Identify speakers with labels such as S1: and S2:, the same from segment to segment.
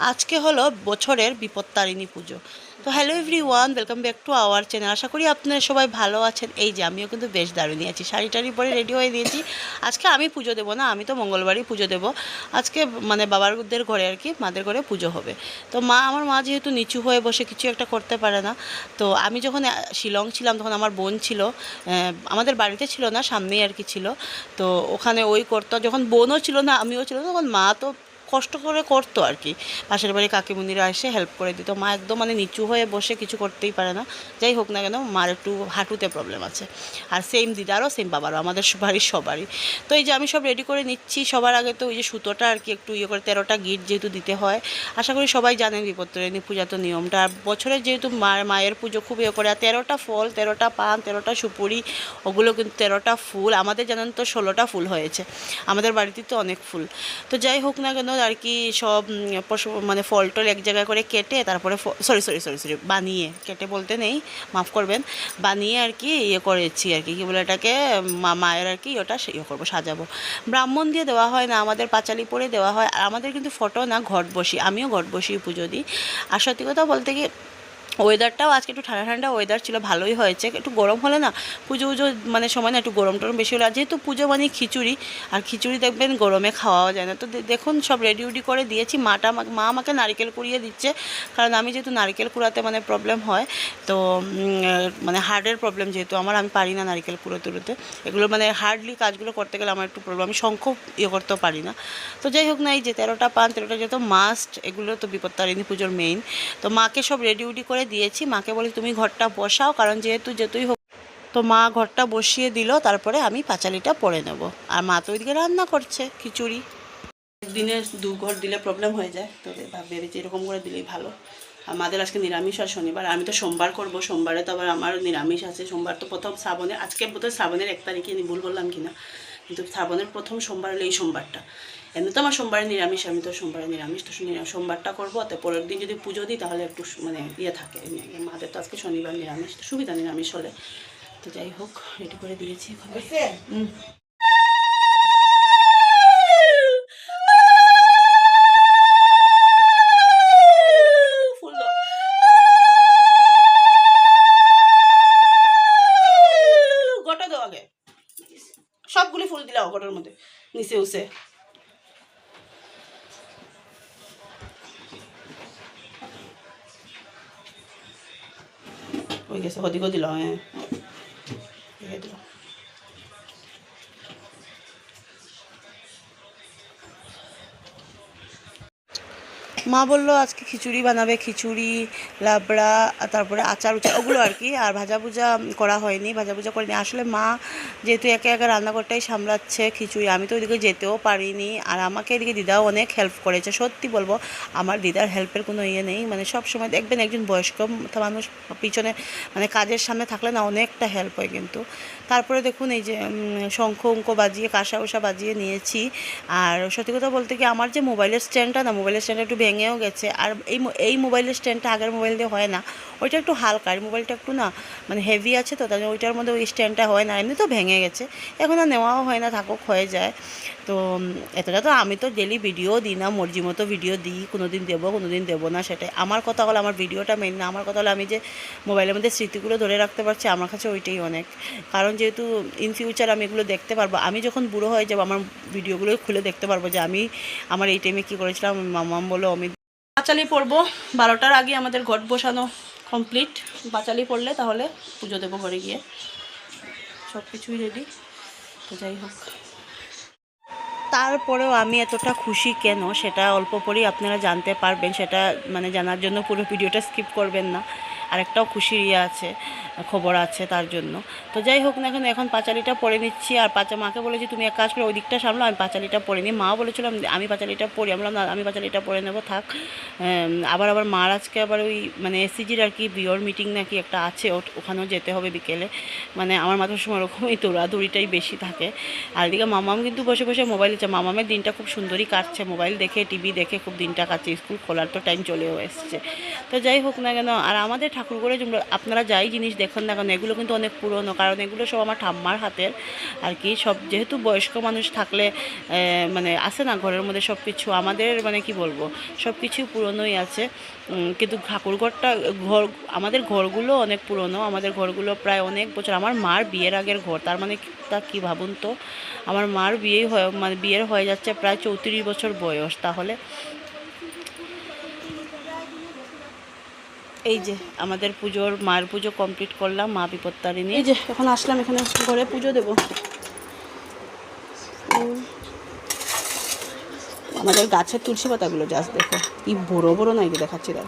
S1: আজকে হলো বছরের বিপত্তারিণী পুজো। তো hello everyone, welcome back to our channel. আশা করি আপনারা সবাই ভালো আছেন। এই যে আমিও কিন্তু বেশ দারুণই আছি, শাড়ি টাড়ি পরে রেডি হয়ে দিয়েছি। আজকে আমি পুজো দেবো না, আমি তো মঙ্গলবারই পুজো দেবো। আজকে মানে বাবারদের ঘরে আর কি, মাদের ঘরে পুজো হবে। তো আমার মা যেহেতু নিচু হয়ে বসে কিছু একটা করতে পারে না, তো আমি যখন শিলং ছিলাম তখন আমার বোন ছিল, আমাদের বাড়িতে ছিল না, সামনেই আর কি ছিল। তো ওখানে ওই করতো, যখন বোনও ছিল না আমিও ছিল না, তখন মা তো কষ্ট করে করতো আর কি। পাশের বাড়ি কাকিমুনিরা এসে হেল্প করে দিত। মা একদম মানে নিচু হয়ে বসে কিছু করতেই পারে না। যাই হোক না কেন, মার একটু হাঁটুতে প্রবলেম আছে। আর সেম দিদারও সেম বাবারও, আমাদের বাড়ির সবারই। তো এই যে আমি সব রেডি করে নিচ্ছি। সবার আগে তো ওই যে সুতোটা আর কি একটু ইয়ে করে 13টা গিট যেহেতু দিতে হয়, আশা করি সবাই জানেন বিপত্তারিণী পূজা তো নিয়মটা। আর বছরের যেহেতু মায়ের পুজো খুব ইয়ে করে, আর 13টা ফল, 13টা পান, 13টা সুপুরি, ওগুলো কিন্তু 13টা ফুল। আমাদের জানেন তো 16টা ফুল হয়েছে, আমাদের বাড়িতে তো অনেক ফুল। তো যাই হোক না কেন আর কি, সব মানে ফল টল এক জায়গায় করে কেটে তারপরে সরি বানিয়ে, কেটে বলতে নেই, মাফ করবেন, বানিয়ে আর কি ইয়ে করেছি আর কি, কী বলে এটাকে, মায়ের আর কি ওটা ইয়ে করবো, সাজাবো। ব্রাহ্মণ দিয়ে দেওয়া হয় না, আমাদের পাঁচালি পরে দেওয়া হয়। আর আমাদের কিন্তু ফটো না, ঘট বসি, আমিও ঘট বসিয়ে পুজো দিই। আর সত্যি কথা বলতে কি, ওয়েদারটাও আজকে একটু ঠান্ডা ঠান্ডা ওয়েদার ছিল, ভালোই হয়েছে। একটু গরম হলে না, পুজো মানে সময় না একটু গরম টরম বেশি হলে, আর যেহেতু পুজো মানে খিচুড়ি, আর খিচুড়ি দেখবেন গরমে খাওয়াও যায় না। তো দেখুন সব রেডি উডি করে দিয়েছি। মা আমাকে নারকেল কুড়িয়ে দিচ্ছে, কারণ আমি যেহেতু নারকেল কুড়াতে মানে প্রবলেম হয়, তো মানে হার্টের প্রবলেম যেহেতু আমার, আমি পারি না নারকেল কুড়োতে তুলোতে, এগুলো মানে হার্ডলি কাজগুলো করতে গেলে আমার একটু প্রবলেম, আমি শঙ্খ ইয়ে করতেও পারি না। তো যাই হোক না, এই যে 13টা পান, 13টা যেহেতু মাস্ট, এগুলো তো বিপত্তারিণী পুজোর মেইন। তো মাকে সব রেডি উডি করে দিয়েছি। মাকে বলি তুমি ঘরটা বসাও, কারণ যেহেতুই হোক। তো মা ঘরটা বসিয়ে দিল, তারপরে আমি পাঁচালিটা পরে নেব। আর মা তো ওইদিকে রান্না করছে খিচুড়ি। একদিনে 2 ঘর দিলে প্রবলেম হয়ে যায়, তো ভেবেছি এরকম করে দিলেই ভালো। আমাদের আজকে নিরামিষ, আর শনিবার আমি তো সোমবার করব, সোমবারে তো আবার আমার নিরামিষ আছে। সোমবার তো প্রথম শ্রাবণের, আজকে বোধহয় শ্রাবণের 1 তারিখে, ভুল বললাম কিনা, কিন্তু শ্রাবণের প্রথম সোমবার হলো এই সোমবারটা। এমনি তো আমার সোমবারে নিরামিষ, আমি তো সোমবারে নিরামিষ, তো সোমবারটা করবো। তো পরের দিন যদি পুজো দিই তাহলে একটু মানে ইয়ে থাকে, মাদের তো আজকে শনিবার নিরামিষ, তো সুবিধা নিরামিষ হলে। তো যাই হোক, রেডি করে দিয়েছি। গোটা দাও আগে, সবগুলি ফুল দিলাম গোটার মধ্যে, নিচে উসে। হয়ে গেছে, ওদিকেও দিলাম, হ্যাঁ দিলাম। মা বললো আজকে খিচুড়ি বানাবে, খিচুড়ি, লাবড়া, তারপরে আচার উচার ওগুলো আর কি। আর ভাজাভুজা করা হয়নি, ভাজাভুজা করিনি আসলে। মা যেহেতু একে একে রান্নাঘরটাই সামলাচ্ছে, খিচুড়ি, আমি তো ওইদিকে যেতেও পারিনি। আর আমাকে এদিকে দিদাও অনেক হেল্প করেছে। সত্যি বলবো, আমার দিদার হেল্পের কোনো ইয়ে নেই। মানে সব সময় দেখবেন একজন বয়স্ক মানুষ পিছনে মানে কাজের সামনে থাকলে না অনেকটা হেল্প হয় কিন্তু। তারপরে দেখুন এই যে শঙ্খ উঙ্ক বাজিয়ে, কাঁসা উষা বাজিয়ে নিয়েছি। আর সত্যি কথা বলতে কি, আমার যে মোবাইলের স্ট্যান্ডটা না, মোবাইলের স্ট্যান্ডটা একটু ভেঙেও গেছে। আর এই মোবাইলের স্ট্যান্ডটা আগের মোবাইল দিয়ে হয় না, ওইটা একটু হালকা, আর মোবাইলটা একটু না মানে হেভি আছে, তো তাই ওইটার মধ্যে ওই স্ট্যান্ডটা হয় না, এমনি তো ভেঙে গেছে, এখন আর নেওয়াও হয় না, থাকুক হয়ে যায়। তো এতটা তো আমি তো ডেলি ভিডিও দিই না, মর্জি মতো ভিডিও দিই, কোনো দিন দেবো কোনো দিন দেবো না, সেটাই আমার কথা হলো। আমার ভিডিওটা মেন না, আমার কথা হলো আমি যে মোবাইলের মধ্যে স্মৃতিগুলো ধরে রাখতে পারছি, আমার কাছে ওইটাই অনেক। কারণ যেহেতু ইন ফিউচার আমি এগুলো দেখতে পারবো, আমি যখন বুড়ো হয়ে যাবো আমার ভিডিওগুলো খুলে দেখতে পারবো যে আমি আমার এই টাইমে কী করেছিলাম। মামাম বলো আমি পাঁচালি পড়বো, 12টার আগে আমাদের ঘট বসানো কমপ্লিট। পাঁচালি পড়লে তাহলে পুজো দেবো ঘরে গিয়ে, সব কিছুই রেডি। তো যাই হোক, তারপরেও আমি এতটা খুশি কেন সেটা অল্প পরেই আপনারা জানতে পারবেন। সেটা মানে জানার জন্য পুরো ভিডিওটা স্কিপ করবেন না। আরেকটাও খুশির ইয়ে আছে, খবর আছে তার জন্য। তো যাই হোক না, এখন পাঁচালিটা পরে নিচ্ছি। আর মাকে বলেছি তুমি এক কাজ করে ওই দিকটা সামলো, আমি পাঁচালিটা পরে নিই। মাও বলেছিলাম আমি পাঁচালিটা পরি, আমি বললাম না আমি পাঁচালিটা পরে নেবো, থাক। আবার মার আজকে আবার ওই মানে এসিজির আর কি বিওর মিটিং নাকি একটা আছে, ওখানেও যেতে হবে বিকেলে। মানে আমার মাথার সময় ওরকমই দৌড়াদৌড়িটাই বেশি থাকে। আর এদিকে মামাম কিন্তু বসে বসে মোবাইল দিচ্ছে। মামামের দিনটা খুব সুন্দরই কাটছে, মোবাইল দেখে টিভি দেখে খুব দিনটা কাটছে, স্কুল খোলার তো টাইম চলেও এসছে। তো যাই হোক না কেন, আর আমাদের ঠাকুরঘরে আপনারা যাই জিনিস দেখেন না কেন, এগুলো কিন্তু অনেক পুরনো, কারণ এগুলো সব আমার ঠাম্মার হাতের আর কি। সব যেহেতু বয়স্ক মানুষ থাকলে মানে আছে না ঘরের মধ্যে সব কিছু, আমাদের মানে কি বলবো, সব কিছুই পুরনোই আছে। কিন্তু ঠাকুরঘরটা আমাদের ঘরগুলো অনেক পুরনো, আমাদের ঘরগুলো প্রায় অনেক বছর, আমার মার বিয়ের আগের ঘর। তার মানে তা কি ভাবুন তো, আমার মার বিয়ের হয়ে যাচ্ছে প্রায় 34 বছর বয়স। তাহলে এই যে আমাদের মায়ের পুজো কমপ্লিট করলাম, মা বিপত্তারিণী। এই যে এখন আসলাম এখানে ঘরে পুজো দেব। আমাদের গাছের তুলসী পাতাগুলো জাস্ট দেখো কি বড় বড় নাই, দেখাচ্ছি দাও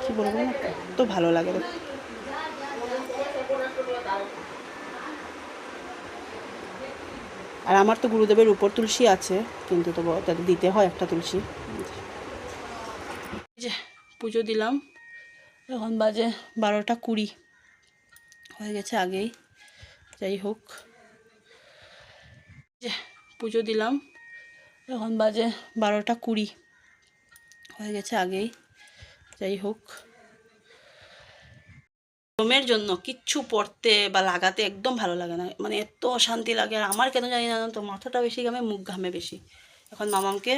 S1: কি বলবো না, তো ভালো লাগে দেখো। আর আমার তো গুরুদেবের উপর তুলসী আছে, কিন্তু তো তাদের দিতে হয় একটা তুলসী। যে পুজো দিলাম, এখন বাজে 12টা 20 হয়ে গেছে আগেই। যাই হোক, যে পুজো দিলাম, এখন বাজে 12টা 20 হয়ে গেছে আগেই। যাই হোক, গরমের জন্য কিচ্ছু পড়তে বা লাগাতে একদম ভালো লাগে না, মানে এত অশান্তি লাগে। আর আমার কেন জানি না তো, মাথাটা বেশি ঘামে, মুখ ঘামে বেশি। এখন মামামকে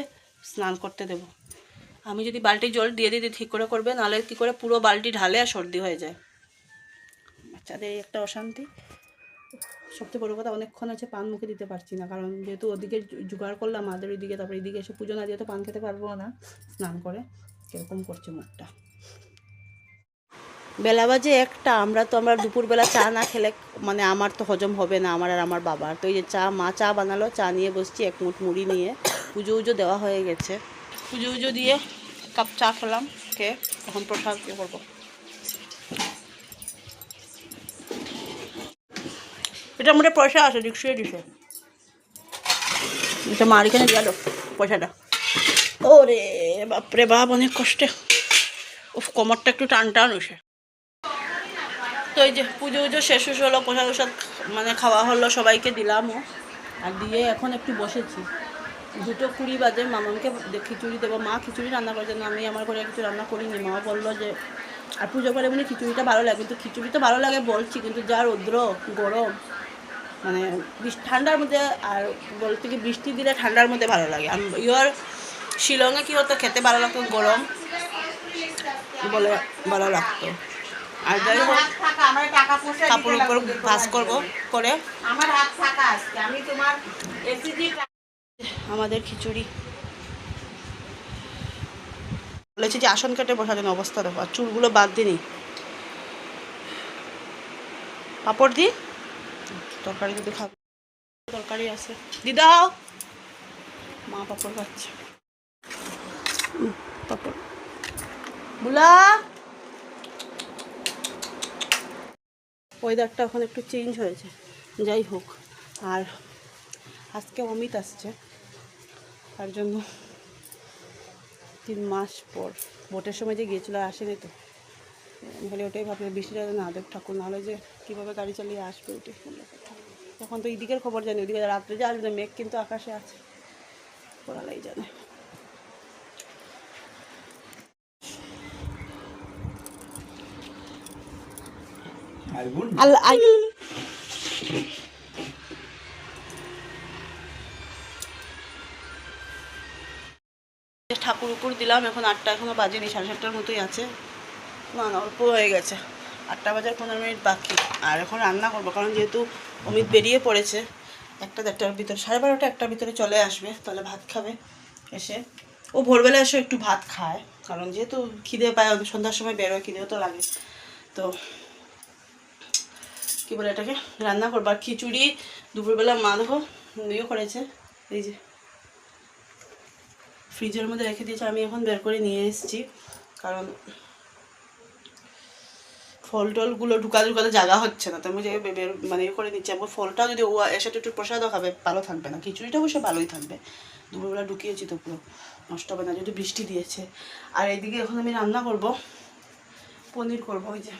S1: স্নান করতে দেব। আমি যদি বালতি জল দিয়ে দিই ঠিক করে করবে, নাহলে কী করে পুরো বালতি ঢালে আর সর্দি হয়ে যায়। বাচ্চাদের একটা অশান্তি। সবচেয়ে বড়ো কথা, অনেকক্ষণ আছে পান মুখে দিতে পারছি না, কারণ যেহেতু ওদিকে জোগাড় করলাম মাদের ওইদিকে, তারপরে এদিকে এসে পুজো না দিয়ে তো পান খেতে পারবো না স্নান করে। কীরকম করছে মুখটা। বেলা বাজে 1টা, আমরা দুপুরবেলা চা না খেলে মানে আমার তো হজম হবে না, আমার আর আমার বাবার। তো এই যে মা চা বানালো, চা নিয়ে বসছি, 1 মুঠ মুড়ি নিয়ে। পুজো দেওয়া হয়ে গেছে, পুজো দিয়ে কাপ চা খেলাম, খেয়ে এখন প্রসাদ করবো। এটা আমাদের পয়সা আছে, রিক্সিয়ে দিছে, এটা মার এখানে গেল পয়সাটা। ওরে বাপরে বাপ, অনেক কষ্টে। কোমরটা একটু টান টান হয়েছে। তো এই যে পুজো শেষ হলো, প্রসাদ মানে খাওয়া হলো, সবাইকে দিলামও। আর দিয়ে এখন একটু বসেছি। 2:20 বাজে, মামাকে খিচুড়ি দেবো। মা খিচুড়ি রান্না করার জন্য, আমি আমার ঘরে কিছু রান্না করিনি। মা বললো যে, আর পুজো করে মানে খিচুড়িটা ভালো লাগে, কিন্তু খিচুড়ি তো ভালো লাগে বলছি, কিন্তু যা রৌদ্র গরম, মানে ঠান্ডার মধ্যে, আর বলতে কি বৃষ্টি দিলে ঠান্ডার মধ্যে ভালো লাগে। আর শিলংয়ে কী হতো, খেতে ভালো লাগতো, গরম বলে ভালো লাগতো। আর যাই হোক, কাপড় উপর ভাঁজ করবো করে আমাদের খিচুড়ি বলেছি যে আসন কেটে বসার জন্য, অবস্থা দেখো। আর চুলগুলো বাদ দিনি, পাপড় দি তরকারি যদি খাবে, তরকারি আছে দিদাও। মা পাপড় খাচ্ছে, পাপড় বুলা। ওয়েদারটা এখন একটু চেঞ্জ হয়েছে, যাই হোক। আর আজকে অমিত আসছে, তার জন্য 3 মাস পর ভোটের সময় যে গিয়েছিলো আসেনি তো, বলে ওটাই ভাবলে বৃষ্টিটা না দেব ঠাকুর, নাহলে যে কীভাবে গাড়ি চালিয়ে আসবে ওইটাই। এখন তো এদিকের খবর জানি, ওইদিকে রাত্রে যে আসবে, মেঘ কিন্তু আকাশে আছে, পড়ালাই জানে। ঠাকুর উপর দিলাম, এখন 8টা এখনো বাজেনি, 7:30টার মতোই আছে, না অল্প হয়ে গেছে। 8টা বাজার 15 মিনিট বাকি। আর এখন রান্না করবো, কারণ যেহেতু অমিত বেরিয়ে পড়েছে, 1টা-1:30টার ভিতরে, 12:30 1টার ভিতরে চলে আসবে, তাহলে ভাত খাবে এসে। ও ভোরবেলা এসে একটু ভাত খায়, কারণ যেহেতু খিদে পায়, সন্ধ্যার সময় বেরোয়, খিদেও তো লাগে। তো কী বলে এটাকে, রান্না করবো। আর খিচুড়ি দুপুরবেলা মা দেখো করেছে, এই যে ফ্রিজের মধ্যে রেখে দিয়েছে, আমি এখন বের করে নিয়ে এসেছি, কারণ ফল টলগুলো ঢুকাতে জায়গা হচ্ছে না, তো আমি মানে করে নিচ্ছি। আমার ফলটা যদি ও এসে একটু প্রসাদও খাবে, ভালো থাকবে না। খিচুড়িটা অবশ্য ভালোই থাকবে, দুপুরবেলা ঢুকিয়েছি তো পুরো নষ্ট হবে না, যদি বৃষ্টি দিয়েছে। আর এইদিকে এখন আমি রান্না করব, পনির করবো। ওই যে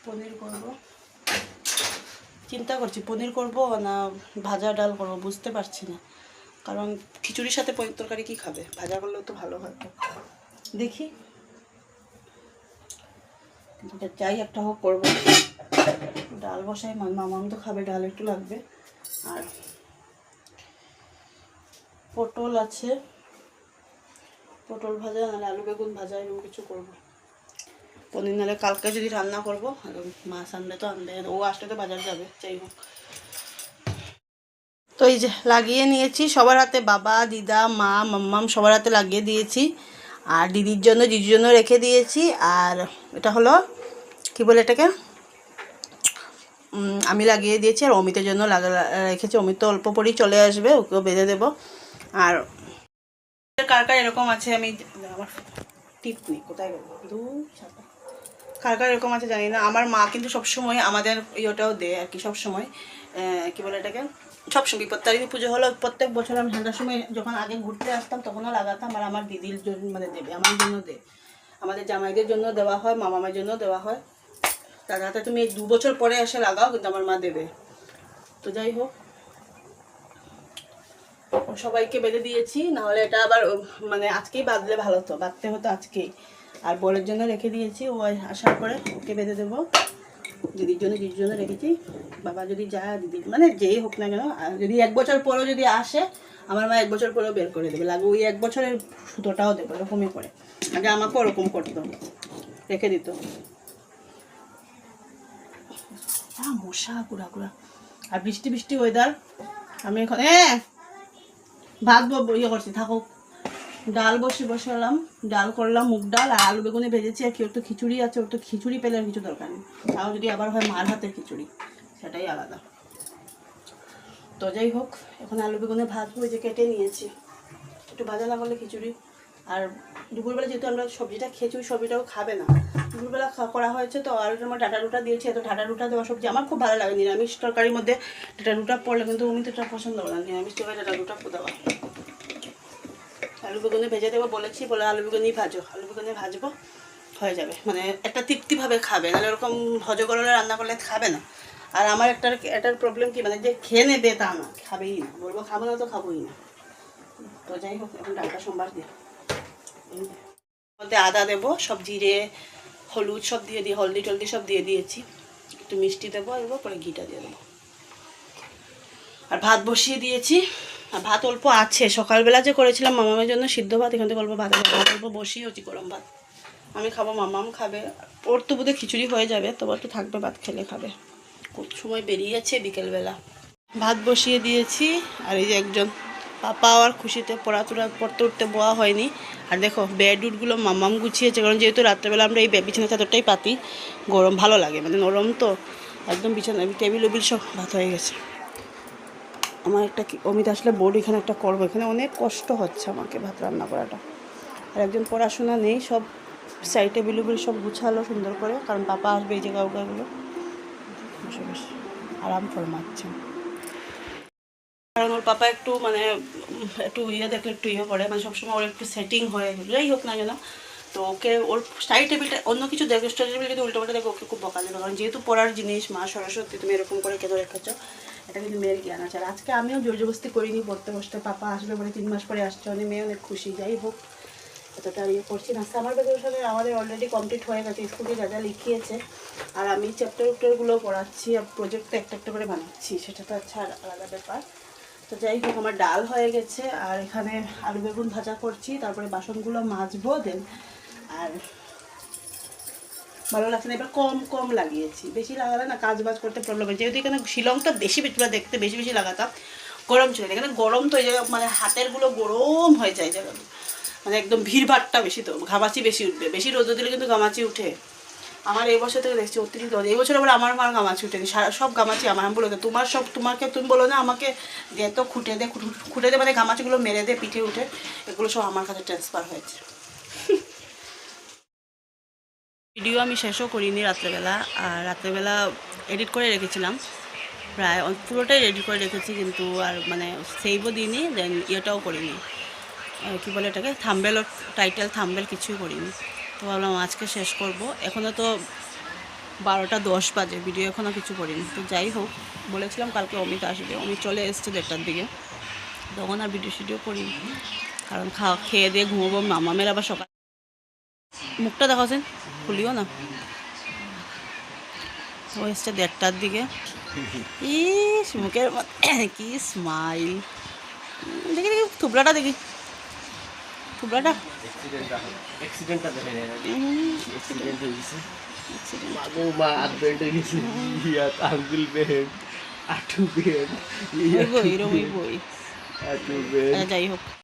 S1: পনির করব, চিন্তা করছি পনির করব না ভাজা ডাল করব, বুঝতে পারছি না, কারণ খিচুড়ির সাথে পনির তরকারি কী খাবে, ভাজা করলেও তো ভালো হয়। তো দেখি যাই একটা হোক করবো। ডাল বসাই, মামাম তো খাবে, ডাল একটু লাগবে। আর পটল আছে, পটল ভাজা নাহলে আলু বেগুন ভাজা এরকম কিছু করবো। পনির নাহলে কালকে যদি রান্না করবো, মাছ আনবে তো আনবে, ও আসলে তো বাজার যাবে, যাই হোক। তো এই যে লাগিয়ে নিয়েছি সবার হাতে, বাবা, দিদা, মা, মাম্মাম সবার হাতে লাগিয়ে দিয়েছি। আর দিদির জন্য, জিজুর জন্য রেখে দিয়েছি। আর এটা হলো কি বলে এটাকে, আমি লাগিয়ে দিয়েছি। আর অমিতের জন্য রেখেছি। অমিত তো অল্প পরেই চলে আসবে, ওকেও বেঁধে দেবো। আর কার কার এরকম আছে, আমি আমার টিপ নেই, কোথায় গেল কার কার এরকম আছে জানি না। আমার মা কিন্তু সবসময় আমাদের ইয়েটাও দেয় আর কি, সবসময় কী বলে এটাকে, সবসময় বিপত্তারিণী পুজো হলো প্রত্যেক বছর আমি ঠান্ডার সময় যখন আগে ঘুরতে আসতাম তখনও লাগাতাম। আর আমার দিদির জন্য মানে দেবে, আমার জন্য দেয়, আমাদের জামাইদের জন্য দেওয়া হয়, মামার জন্য দেওয়া হয়। তার হাতে তুমি 2 বছর পরে এসে লাগাও, কিন্তু আমার মা দেবে। তো যাই হোক, সবাইকে বেঁধে দিয়েছি, নাহলে এটা আবার মানে আজকেই বাঁধলে ভালো হতো, বাঁধতে হতো আজকেই। আর বরের জন্য রেখে দিয়েছি, ও আসার পরে ওকে বেঁধে দেবো। দিদির জন্য রেখেছি। বাবা যদি যায়, দিদি মানে যেই হোক না কেন, আর যদি 1 বছর পরেও যদি আসে, আমার মা 1 বছর পরেও বের করে দেবে, লাগে ওই 1 বছরের সুতোটাও দেবো, এরকমই করে। আগে আমাকে ওরকম করতো, রেখে দিত। মশা কুড়া। আর বৃষ্টি ওয়েদার, আমি এখন ভাত ইয়ে করছি, থাকুক। ডাল বসালাম, ডাল করলাম মুগ ডাল, আর আলু বেগুনে ভেজেছি। আর কি ওর তো খিচুড়ি আছে, ওর তো খিচুড়ি পেলে আর কিছু দরকার নেই। তাও যদি আবার হয় মার হাতের খিচুড়ি, সেটাই আলাদা। তো যাই হোক, এখন আলু বেগুনে ভাজবো, ওই যে কেটে নিয়েছি। একটু ভাজা না করলে খিচুড়ি। আর দুপুরবেলা যেহেতু আমরা সবজিটা খেয়েছি, ওই সবজিটাও খাবে না, দুপুরবেলা করা হয়েছে। তো আর আমার ডাটা রুটা দিয়েছি, এত ডাটা রুটা দেওয়া সবজি আমার খুব ভালো লাগে। নিরামিষ তরকারির মধ্যে ডাটা রুটা পড়লে কিন্তু উনি তো এটা পছন্দ করে না, নিরামিষ তরকারি ডাটা রুটা দেওয়া। আলু বেগুনে ভেজে দেবো বলেছি, বলে আলু বেগুনই ভাজো, আলু বেগুনে ভাজবো, হয়ে যাবে। মানে একটা তৃপ্তিভাবে খাবে, নাহলে ওরকম ভজ গরলে রান্না করলে খাবে না। আর আমার এটার প্রবলেম কি, মানে যে খেয়ে নেবে তা না, খাবেই না, বলবো খাবো না তো খাবোই না। তো যাই হোক, এখন ডালটা সোমবার দিয়ে মধ্যে আদা দেবো, সব জিরে হলুদ সব দিয়ে হলদি টলদি সব দিয়ে দিয়েছি। একটু মিষ্টি দেবো, পরে ঘিটা দিয়ে দেবো। আর ভাত বসিয়ে দিয়েছি। আর ভাত অল্প আছে, সকালবেলা যে করেছিলাম মামামের জন্য সিদ্ধ ভাত, এখান থেকে অল্প ভাত অল্প বসিয়েছি, গরম ভাত। আমি খাবো, মামাম খাবে। ওর তো বোধহয় খিচুড়ি হয়ে যাবে, তবে একটু থাকবে, ভাত খেলে খাবে। খুব সময় বেরিয়েছে বিকেলবেলা। ভাত বসিয়ে দিয়েছি। আর এই যে একজন পাপা আর খুশিতে পড়তে উঠতে বোয়া হয়নি। আর দেখো বেড উডগুলো মামাম গুছিয়েছে, কারণ যেহেতু রাত্রেবেলা আমরা এই বিছানা চাদরটাই পাতি, গরম ভালো লাগে, মানে নরম তো একদম। বিছানা টেবিল উবিল সব ভাত হয়ে গেছে। আমার একটা অমিত আসলে বোর্ড এখানে একটা করবো, এখানে অনেক কষ্ট হচ্ছে আমাকে ভাত রান্না করাটা। আর একজন পড়াশোনা নেই, সব সাইড টেবিল উবিল সব গুছালো সুন্দর করে, কারণ পাপা আসবে এই জায়গাগুলো। বসে বসে আরাম ফরমাচ্ছেন, কারণ ওর পাপা একটু মানে একটু দেখলে একটু করে, মানে সবসময় ওর একটু সেটিং হয়ে, যাই হোক না কেন। তো ওকে ওর স্টাডি টেবিলটা অন্য কিছু দেখো, স্টাডি টেবিল যদি উল্টো পাল্টা দেখো ওকে খুব বকা দেবে, কারণ যেহেতু পড়ার জিনিস, মা সরস্বতী তুমি এরকম করে কেন রেখেছো, এটা কিন্তু মেয়ের জ্ঞান আছে। আর আজকে আমিও জোর জবস্তি করিনি পড়তে বসতে, পাপা আসবে বলে 3 মাস পরে আসছে, অনেক মেয়ে অনেক খুশি। যাই হোক, এতটা করছি না। সামার ভ্যাকেশনে আমাদের অলরেডি কমপ্লিট হয়ে গেছে, স্কুলে যা লিখিয়েছে। আর আমি চ্যাপ্টারগুলো পড়াচ্ছি, আর প্রজেক্টটা একটা করে বানাচ্ছি, সেটা তো আচ্ছা আলাদা ব্যাপার। তো যাই হোক, আমার ডাল হয়ে গেছে, আর এখানে আলু বেগুন ভাজা করছি, তারপরে বাসনগুলো মাজবো দেন। আর ভালো লাগছে না, এবার কম লাগিয়েছি, বেশি লাগালে না কাজ বাজ করতে প্রবলেম হয়। যেহেতু এখানে শিলংটা বেশি দেখতে বেশি লাগাতাম, গরম ছিল এখানে, গরম তো এই জায়গা মানে হাতেরগুলো গরম হয়ে যায় জায়গাগুলো, মানে একদম ভিড়ভাড়টা বেশি, তো ঘামাচি বেশি উঠবে, বেশি রোদ দিলে কিন্তু ঘামাচি উঠে। আমার এই বছর থেকে দেখছি অতিরিক্ত রোদ, এই বছর আবার আমার ঘামাচি উঠেনি, সব ঘামাচি আমার। আমি বলে তোমাকে তুমি বলো না আমাকে দে তো খুঁটে দে মানে ঘামাচিগুলো মেরে দে পিঠে উঠে, এগুলো সব আমার কাছে ট্রান্সফার হয়েছে। ভিডিও আমি শেষও করিনি রাত্রেবেলা, আর রাত্রেবেলা এডিট করে রেখেছিলাম, প্রায় পুরোটাই রেডি করে রেখেছি, কিন্তু আর মানে সেভও দিইনি, দেন ইয়েটাও করিনি, কী বলে এটাকে, থাম্বেল টাইটেল থাম্বেল কিছুই করিনি। তো ভাবলাম আজকে শেষ করব, এখনও তো 12টা 10 বাজে, ভিডিও এখনও কিছু করিনি। তো যাই হোক, বলেছিলাম কালকে অমিত আসবে, অমিত চলে এসছে 1টার দিকে, তখন আর ভিডিও শিডিও করি, কারণ খেয়ে দিয়ে ঘুমোবো। মামামের আবার সকাল। মুখটা দেখাচ্ছেন, খুলিও না। ও এসছে 1:30টার দিকে। ইস মুখের কি স্মাইল। দেখি দেখি থুবড়াটা দেখি, থুবড়াটা।
S2: অ্যাক্সিডেন্টটা দেখে নেয় অ্যাক্সিডেন্ট হয়ে গেছে মাগো মা অ্যাক্সিডেন্ট হয়ে গেছে ইয়াত আঙ্গুল বেহেড আটু বেহেড
S1: ওই বই এরম ওই বই।
S2: আটু বেহেড
S1: যাই হোক।